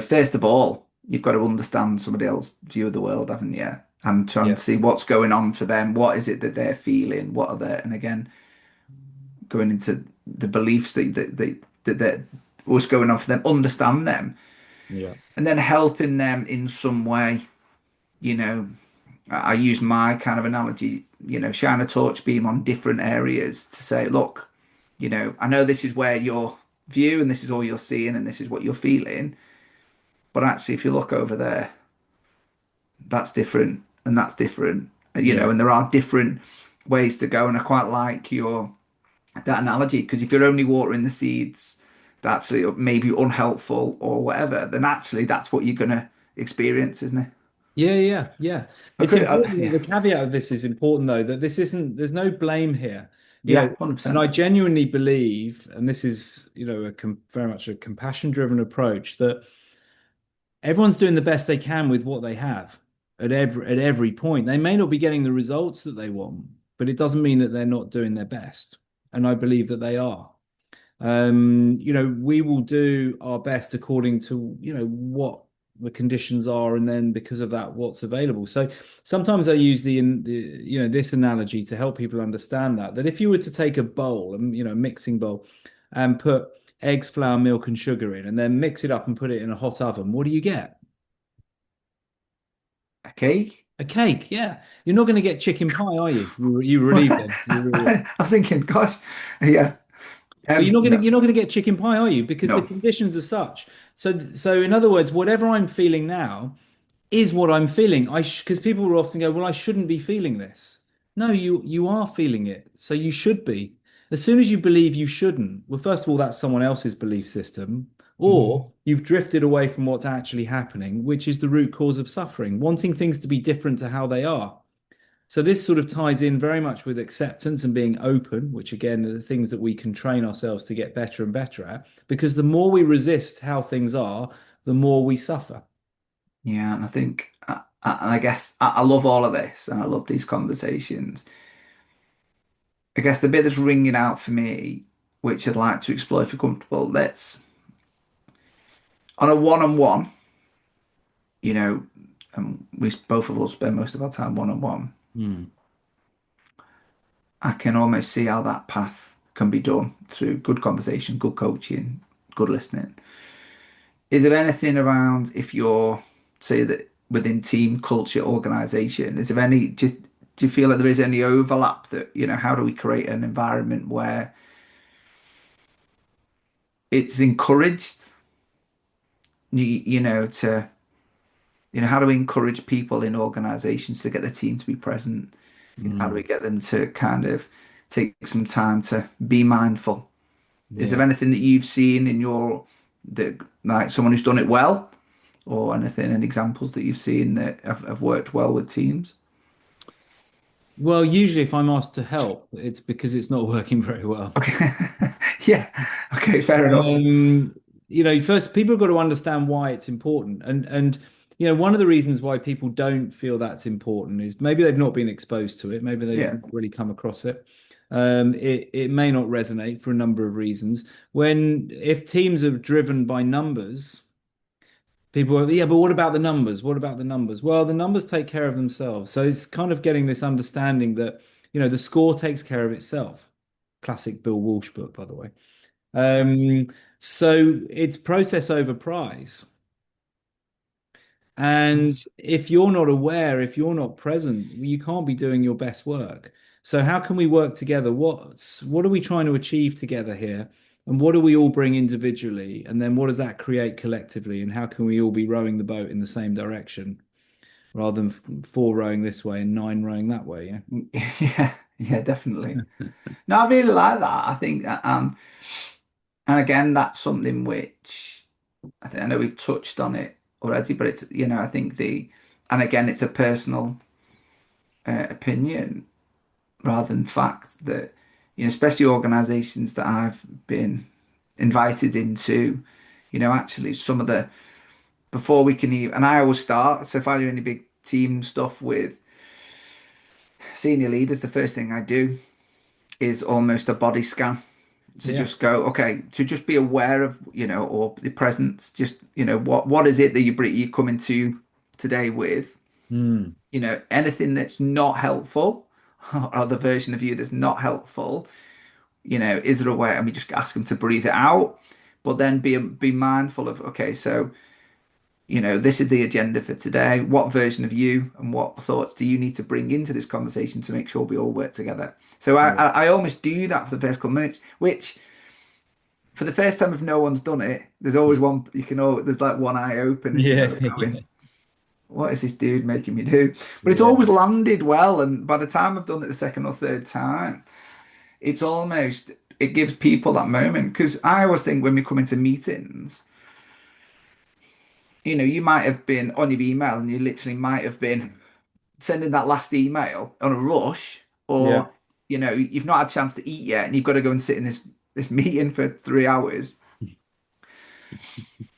first of all, you've got to understand somebody else's view of the world, haven't you? And trying Yeah. to see what's going on for them. What is it that they're feeling? What are they? And again, going into the beliefs that what's going on for them, understand them, Yeah. and then helping them in some way. You know, I use my kind of analogy, shine a torch beam on different areas to say, look, I know this is where your view and this is all you're seeing and this is what you're feeling. But actually, if you look over there, that's different and that's different, Yeah. and there are different ways to go. And I quite like that analogy because if you're only watering the seeds that's maybe unhelpful or whatever, then actually that's what you're going to experience, isn't it? Yeah, yeah, yeah. I It's could, important yeah, that the caveat of this is important though, that this isn't, there's no blame here. yeah, And I 100%. genuinely believe, and this is, very much a compassion driven approach, that everyone's doing the best they can with what they have at every point. They may not be getting the results that they want, but it doesn't mean that they're not doing their best. And I believe that they are. We will do our best according to, what the conditions are, and then because of that, what's available. So sometimes I use this analogy to help people understand that if you were to take a bowl and, mixing bowl and put eggs, flour, milk, and sugar in, and then mix it up and put it in a hot oven, what do you get? Okay. A cake, yeah. You're not going to get chicken pie, are you? You relieved then. You really are. I was thinking, gosh, yeah, But you're not going to no, you're not going to get chicken pie, are you? Because the no. conditions are such. So in other words, whatever I'm feeling now is what I'm feeling. Because people will often go, well, I shouldn't be feeling this. No, you are feeling it. So you should be. As soon as you believe you shouldn't, well, first of all, that's someone else's belief system, Mm. or you've drifted away from what's actually happening, which is the root cause of suffering, wanting things to be different to how they are. So this sort of ties in very much with acceptance and being open, which again are the things that we can train ourselves to get better and better at, because the more we resist how things are, the more we suffer. Yeah, and I think, and I guess I love all of this, and I love these conversations. I guess the bit that's ringing out for me, which I'd like to explore if you're comfortable, let's on a one-on-one, you know, we both of us spend most of our time one-on-one. Hmm. I can almost see how that path can be done through good conversation, good coaching, good listening. Is there anything around if you're, say that within team culture organization, is there any, do you feel like there is any overlap that, how do we create an environment where it's encouraged, to, how do we encourage people in organizations to get the team to be present? How do we Hmm. get them to kind of take some time to be mindful? Is there Yeah. anything that you've seen in your, that like someone who's done it well? Or anything and examples that you've seen that have worked well with teams? Well, usually if I'm asked to help, it's because it's not working very well. Okay. Yeah. Okay, fair enough. Um, first people have got to understand why it's important. And one of the reasons why people don't feel that's important is maybe they've not been exposed to it, maybe they've Yeah. not really come across it. It may not resonate for a number of reasons. If teams are driven by numbers, people are, yeah, but what about the numbers? What about the numbers? Well, the numbers take care of themselves. So it's kind of getting this understanding that, the score takes care of itself. Classic Bill Walsh book, by the way. Yeah. Um, so it's process over price. And if you're not aware, if you're not present, you can't be doing your best work. So how can we work together? What are we trying to achieve together here? And what do we all bring individually? And then what does that create collectively? And how can we all be rowing the boat in the same direction rather than four rowing this way and nine rowing that way? Yeah. Yeah, yeah, definitely. No, I really like that. I think, and again, that's something which I know we've touched on it already, but it's, I think and again, it's a personal opinion rather than fact that, especially organizations that I've been invited into, actually some of the, before we can even, and I always start, so if I do any big team stuff with senior leaders, the first thing I do is almost a body scan to Yeah. just go, okay, to just be aware of, or the presence, just, what is it that you come into today with, Mm. anything that's not helpful or the version of you that's not helpful, is there a way, and we just ask them to breathe it out, but then be mindful of, okay, so, this is the agenda for today. What version of you and what thoughts do you need to bring into this conversation to make sure we all work together? So I, Yeah. I, I almost do that for the first couple of minutes, which for the first time, if no one's done it, there's always one, there's like one eye open, isn't Yeah. there? Going, what is this dude making me do? But it's Yeah. always landed well. And by the time I've done it the second or third time, it's almost, it gives people that moment. Because I always think when we come into meetings, you might have been on your email and you literally might have been sending that last email on a rush, Yeah. or, you've not had a chance to eat yet and you've got to go and sit in this meeting for 3 hours.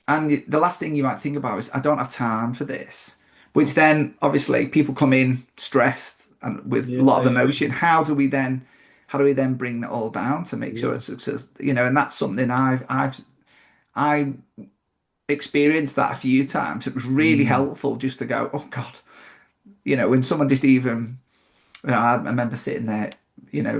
And the last thing you might think about is, I don't have time for this. Which then, obviously, people come in stressed and with a Yeah. lot of Yeah. emotion. How do we then bring that all down to make sure Yeah. it's success? And that's something I experienced that a few times. It was really Mm. helpful just to go, oh God, when someone just even, I remember sitting there,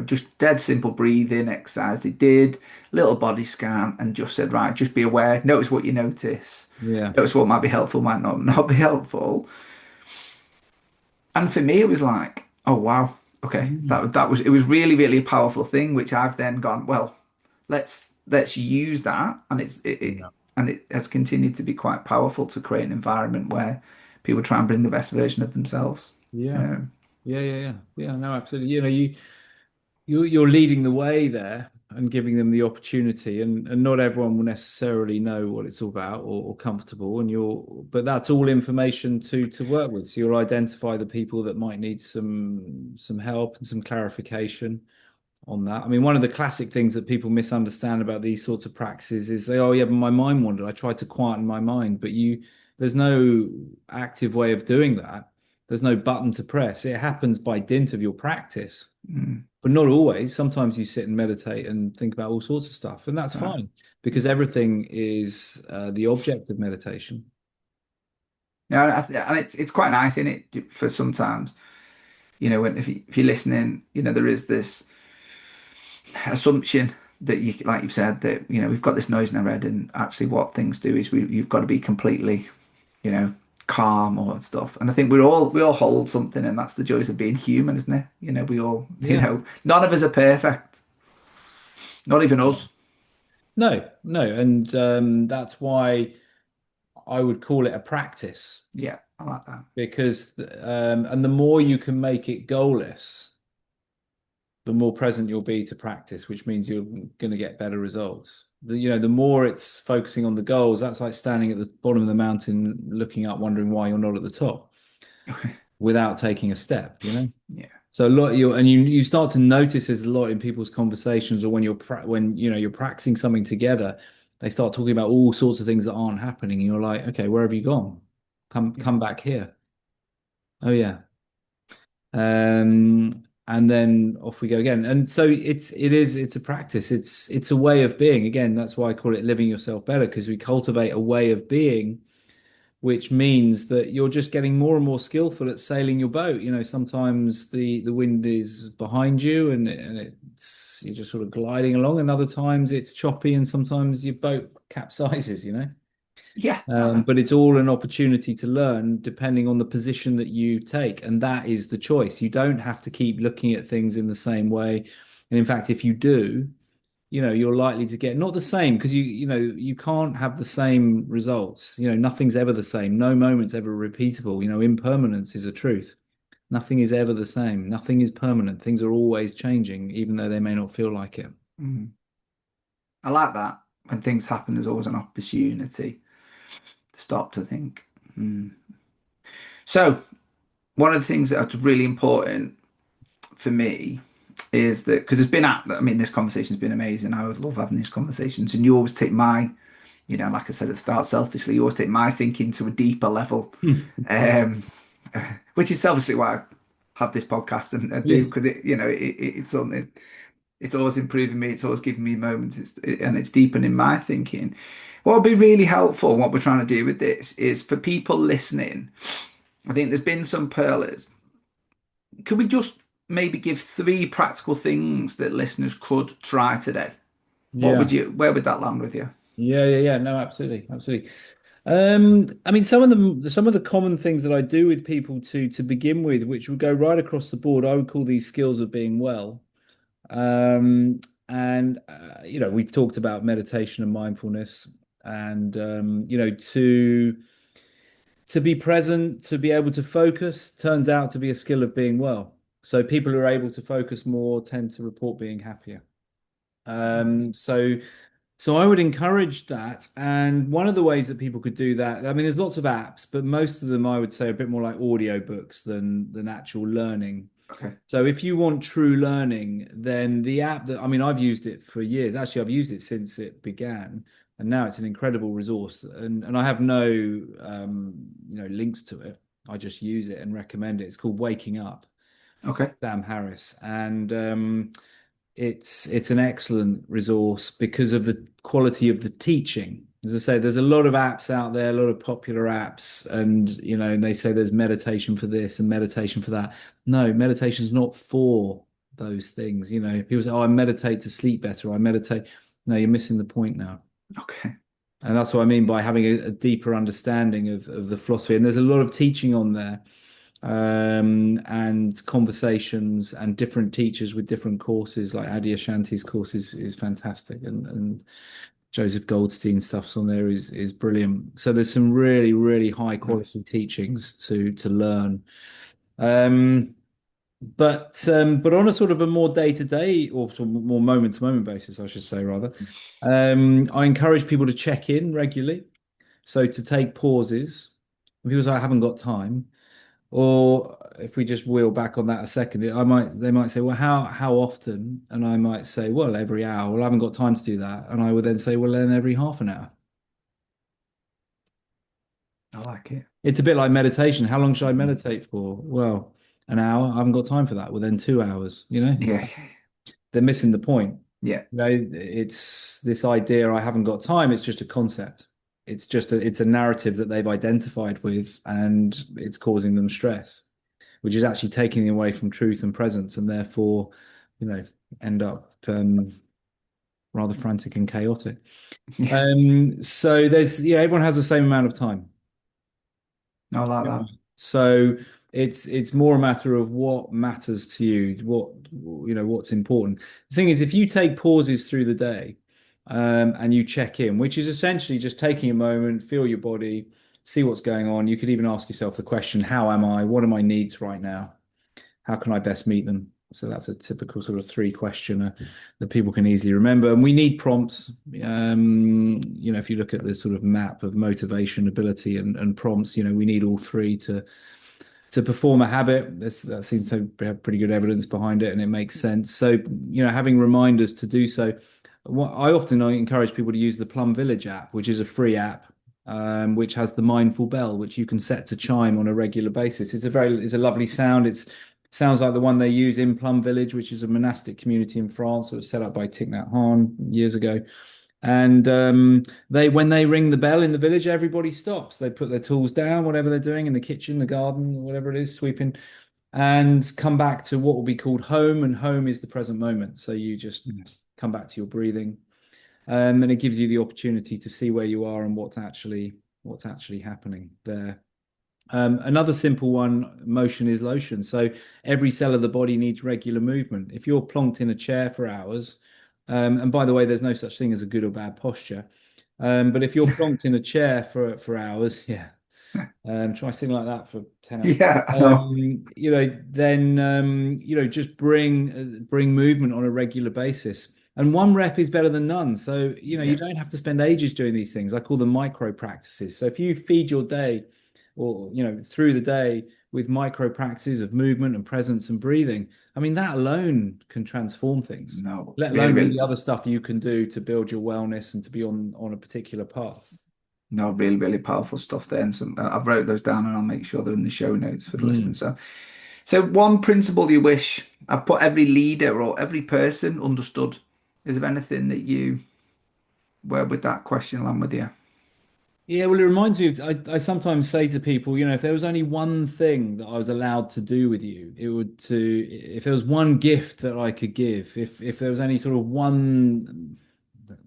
just dead simple breathing exercise. They did little body scan and just said, right, just be aware, notice what you notice, Yeah. notice what might be helpful, might not be helpful. And for me, it was like, oh wow, okay, Mm. that was, it was really, really a powerful thing, which I've then gone, well, let's use that, and Yeah. it has continued to be quite powerful to create an environment where people try and bring the best version of themselves. Yeah. Um, Yeah. Yeah. Yeah. Yeah. No, absolutely. You're leading the way there and giving them the opportunity, and not everyone will necessarily know what it's all about or comfortable, and but that's all information to work with. So you'll identify the people that might need some help and some clarification on that. I mean, one of the classic things that people misunderstand about these sorts of practices is oh yeah, but my mind wandered. I tried to quieten my mind, but there's no active way of doing that. There's no button to press. It happens by dint of your practice, mm, but not always. Sometimes you sit and meditate and think about all sorts of stuff, and that's right. fine because everything is the object of meditation. Yeah, and it's quite nice in it for sometimes, when if you're listening, there is this assumption that you, like you've said, that we've got this noise in our head, and actually what things do is you've got to be completely, you know, calm or stuff. And I think we all hold something, and that's the joys of being human, isn't it? We all, Yeah. none of us are perfect, not even us. No, no, and that's why I would call it a practice Yeah, I like that. because and the more you can make it goalless, the more present you'll be to practice, which means you're going to get better results. The more it's focusing on the goals, that's like standing at the bottom of the mountain, looking up, wondering why you're not at the top without taking a step. Yeah, So a lot you start to notice there's a lot in people's conversations or when you're practicing something together, they start talking about all sorts of things that aren't happening, and you're like, okay, where have you gone? yeah, Come back here. Oh yeah. And then off we go again. And so it's a practice. It's a way of being. Again, that's why I call it living yourself better, because we cultivate a way of being, which means that you're just getting more and more skillful at sailing your boat. Sometimes the wind is behind you and it's you're just sort of gliding along, and other times it's choppy and sometimes your boat capsizes. Yeah, uh-huh. But it's all an opportunity to learn depending on the position that you take. And that is the choice. You don't have to keep looking at things in the same way. And in fact, if you do, you're likely to get not the same because you can't have the same results. Nothing's ever the same. No moment's ever repeatable. Impermanence is a truth. Nothing is ever the same. Nothing is permanent. Things are always changing, even though they may not feel like it. Mm. I like that. When things happen, there's always an opportunity to stop to think. Mm. So, one of the things that's really important for me is that because I mean, this conversation's been amazing. I would love having these conversations, and you always take like I said at the start, selfishly, you always take my thinking to a deeper level, um, which is selfishly why I have this podcast and Yeah. do because it's something. It's always improving me. It's always giving me moments. And it's deepening my thinking. What would be really helpful, what we're trying to do with this, is for people listening. I think there's been some pearlers. Could we just maybe give three practical things that listeners could try today? Yeah. Where would that land with you? Yeah. No, absolutely. Absolutely. I mean, some of the common things that I do with people to begin with, which would go right across the board, I would call these skills of being well. Um, and we've talked about meditation and mindfulness, and to be present, to be able to focus, turns out to be a skill of being well. So people who are able to focus more tend to report being happier. Um, so so I would encourage that. And one of the ways that people could do that, I mean, there's lots of apps, but most of them I would say are a bit more like audio books than actual learning. Okay. So if you want true learning, then the app that, I mean, I've used it for years. Actually, I've used it since it began, and now it's an incredible resource. And I have no links to it. I just use it and recommend it. It's called Waking Up, Okay. Sam Harris, and it's an excellent resource because of the quality of the teaching. As I say, there's a lot of apps out there, a lot of popular apps, and and they say there's meditation for this and meditation for that. No, meditation's not for those things. People say, "Oh, I meditate to sleep better. I meditate." No, you're missing the point now. Okay. And that's what I mean by having a deeper understanding of the philosophy. And there's a lot of teaching on there, and conversations and different teachers with different courses. Like Adi Ashanti's course is fantastic, and Joseph Goldstein's stuff's on there is brilliant. So there's some really, really high Nice. quality teachings to learn. Um, but on a sort of a more day to day or sort of more moment to moment basis, I should say rather, I encourage people to check in regularly. So to take pauses. People say I haven't got time. Or if we just wheel back on that a second, they might say, well, how often? And I might say, well, every hour. Well, I haven't got time to do that. And I would then say, well, then every half an hour. I like it. It's a bit like meditation. How long should I Mhm. meditate for? Well, an hour. I haven't got time for that. Well, then 2 hours. Yeah. They're missing the point. Yeah. It's this idea I haven't got time. It's just a concept. It's a narrative that they've identified with, and it's causing them stress, which is actually taking them away from truth and presence, and therefore, you know, end up rather frantic and chaotic. Yeah. So everyone has the same amount of time. I like Yeah. that. So it's more a matter of what matters to you, what's important. The thing is, if you take pauses through the day, and you check in, which is essentially just taking a moment, feel your body, see what's going on. You could even ask yourself the question, how am I? What are my needs right now? How can I best meet them? So that's a typical sort of three questioner that people can easily remember. And we need prompts. If you look at the sort of map of motivation, ability, and prompts, we need all three to perform a habit. That seems to have pretty good evidence behind it, and it makes sense. So, having reminders to do so. I encourage people to use the Plum Village app, which is a free app, which has the mindful bell, which you can set to chime on a regular basis. It's a lovely sound. Sounds like the one they use in Plum Village, which is a monastic community in France that was set up by Thich Nhat Hanh years ago. And when they ring the bell in the village, everybody stops. They put their tools down, whatever they're doing in the kitchen, the garden, whatever it is, sweeping, and come back to what will be called home. And home is the present moment. So you just Yes. come back to your breathing. And it gives you the opportunity to see where you are and what's actually what's actually happening there. Another simple one, motion is lotion. So every cell of the body needs regular movement. If you're plonked in a chair for hours, and by the way, there's no such thing as a good or bad posture. But if you're plonked in a chair for hours, yeah, try sitting like that for 10 hours. Yeah, I know. Then just bring movement on a regular basis. And one rep is better than none. So, you Yeah. don't have to spend ages doing these things. I call them micro practices. So if you feed your day or, through the day with micro practices of movement and presence and breathing, I mean, that alone can transform things, No, let really, alone all the really, other stuff you can do to build your wellness and to be on a particular path. no, really, really powerful stuff there. And I've wrote those down and I'll make sure they're in the show notes for the listeners. Mm. So one principle you wish I've put every leader or every person understood. Is there anything that where would that question land with you? Yeah, well, it reminds me of I sometimes say to people, if there was only one thing that I was allowed to do with you, it would to if there was one gift that I could give, if there was any sort of one,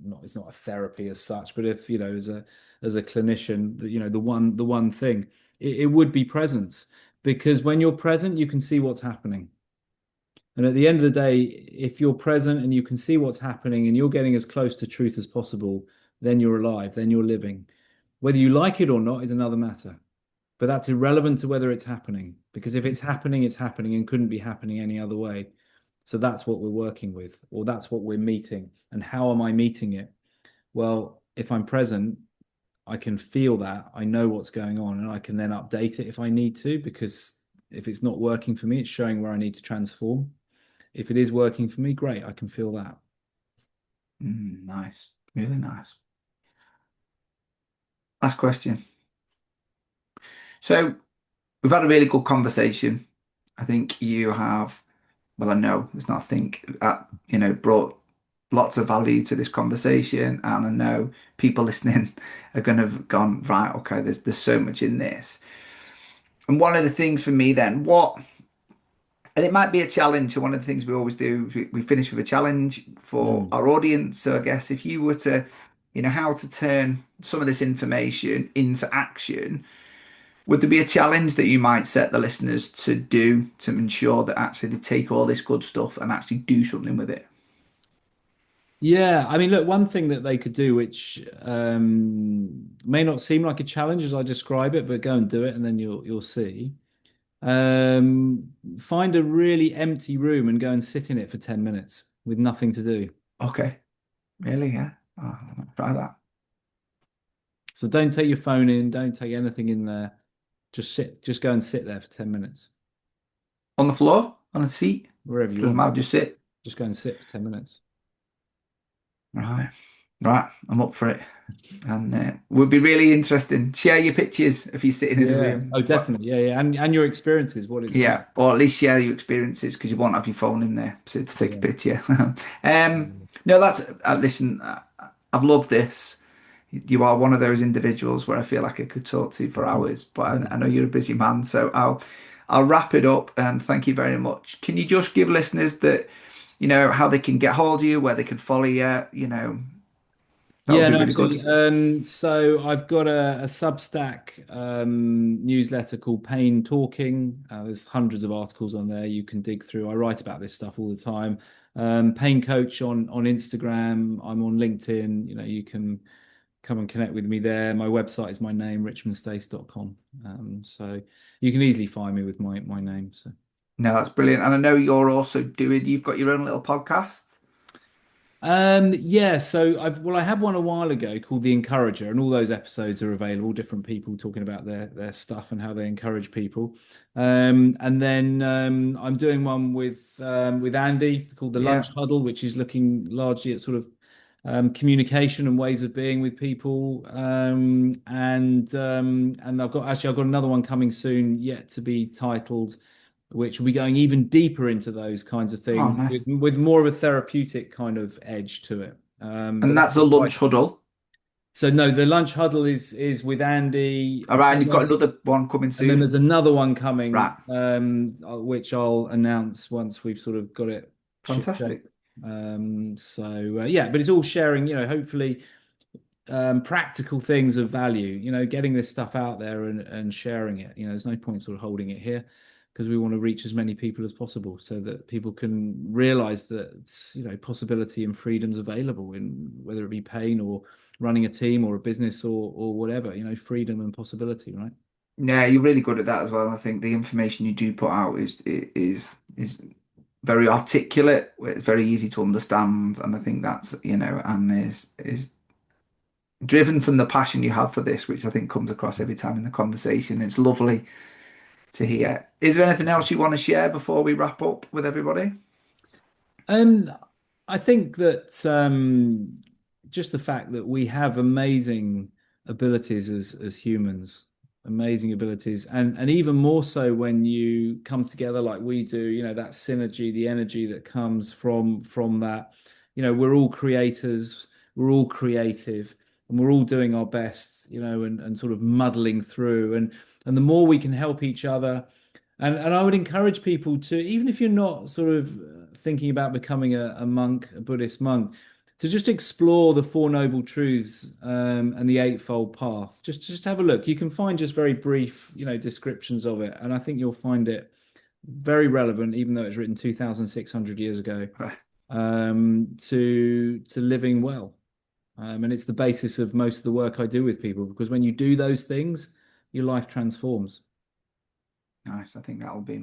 not it's not a therapy as such, but if as a clinician, the one thing, it would be presence. Because when you're present, you can see what's happening. And at the end of the day, if you're present and you can see what's happening and you're getting as close to truth as possible, then you're alive, then you're living. Whether you like it or not is another matter. But that's irrelevant to whether it's happening, because if it's happening and couldn't be happening any other way. So that's what we're working with, or that's what we're meeting. And how am I meeting it? Well, if I'm present, I can feel that. I know what's going on, and I can then update it if I need to, because if it's not working for me, it's showing where I need to transform. If it is working for me, great, I can feel that. Nice, really nice. Last question. So we've had a really good conversation. I think you have, well, I know it's not I think, brought lots of value to this conversation, and I know people listening are going to have gone, right, okay, there's so much in this. And one of the things for me then, and it might be a challenge. So one of the things we always do, we finish with a challenge for Mm. our audience. So I guess if you were to, how to turn some of this information into action, would there be a challenge that you might set the listeners to do to ensure that actually they take all this good stuff and actually do something with it? Yeah, I mean, look, one thing that they could do, which may not seem like a challenge as I describe it, but go and do it, and then you'll see. Find a really empty room and go and sit in it for 10 minutes with nothing to do. Okay, really? Yeah. Oh, I'll try that. So don't take your phone in, don't take anything in there. Just go and sit there for 10 minutes, On the floor, on a seat, wherever you doesn't want. matter, just sit. Just go and sit for 10 minutes. Right. Right, I'm up for it. And would be really interesting. Share your pictures if you're sitting in a Yeah. room. Oh, What? definitely. Yeah, yeah. And your experiences, what it's like. Yeah, or at least share your experiences because you won't have your phone in there to take a Yeah. picture. No, that's listen. I've loved this. You are one of those individuals where I feel like I could talk to for hours, but I know you're a busy man, so I'll wrap it up and thank you very much. Can you just give listeners that, how they can get hold of you, where they can follow you, that would Yeah, be no, really good. absolutely. So I've got a Substack newsletter called Pain Talking. There's hundreds of articles on there you can dig through. I write about this stuff all the time. Pain Coach on Instagram. I'm on LinkedIn. You can come and connect with me there. My website is my name, richmondstace.com. So you can easily find me with my name. So. No, that's brilliant. And I know you've got your own little podcast. Yeah, so I had one a while ago called The Encourager, and all those episodes are available, different people talking about their stuff and how they encourage people. And then I'm doing one with Andy called The Yeah. Lunch Huddle, which is looking largely at sort of communication and ways of being with people. And I've got another one coming soon, yet to be titled, which will be going even deeper into those kinds of Oh, things with nice. with more of a therapeutic kind of edge to it. But And that's that's a all quite. lunch huddle. So no, the lunch huddle is with Andy All right, and you've got Thomas, another one coming and then soon. there's another one coming, Right. which I'll announce once we've sort of got it ship shape. Fantastic. So yeah, but it's all sharing, hopefully practical things of value, getting this stuff out there and sharing it. There's no point sort of holding it here because we want to reach as many people as possible so that people can realize that, possibility and freedom's available in whether it be pain or running a team or a business or whatever, freedom and possibility, right? Yeah, you're really good at that as well. I think the information you do put out is very articulate. It's very easy to understand, and I think that's and is driven from the passion you have for this, which I think comes across every time in the conversation. It's lovely to hear. Is there anything else you want to share before we wrap up with everybody? Um, I think that just the fact that we have amazing abilities as humans, amazing abilities, and even more so when you come together like we do, that synergy, the energy that comes from that. We're all creators, we're all creative, and we're all doing our best, and sort of muddling through. And the more we can help each other. And I would encourage people to, even if you're not sort of thinking about becoming a monk, a Buddhist monk, to just explore the Four Noble Truths and the Eightfold Path. Just have a look. You can find just very brief, descriptions of it, and I think you'll find it very relevant, even though it's written 2,600 years ago, Right. to living well. And it's the basis of most of the work I do with people because when you do those things, your life transforms. Nice. I think that'll be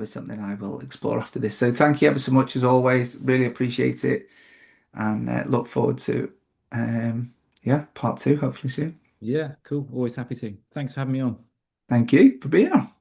something I will explore after this. So thank you ever so much as always. Really appreciate it, and look forward to yeah, part two hopefully soon. Yeah, cool. Always happy to. Thanks for having me on. Thank you for being on.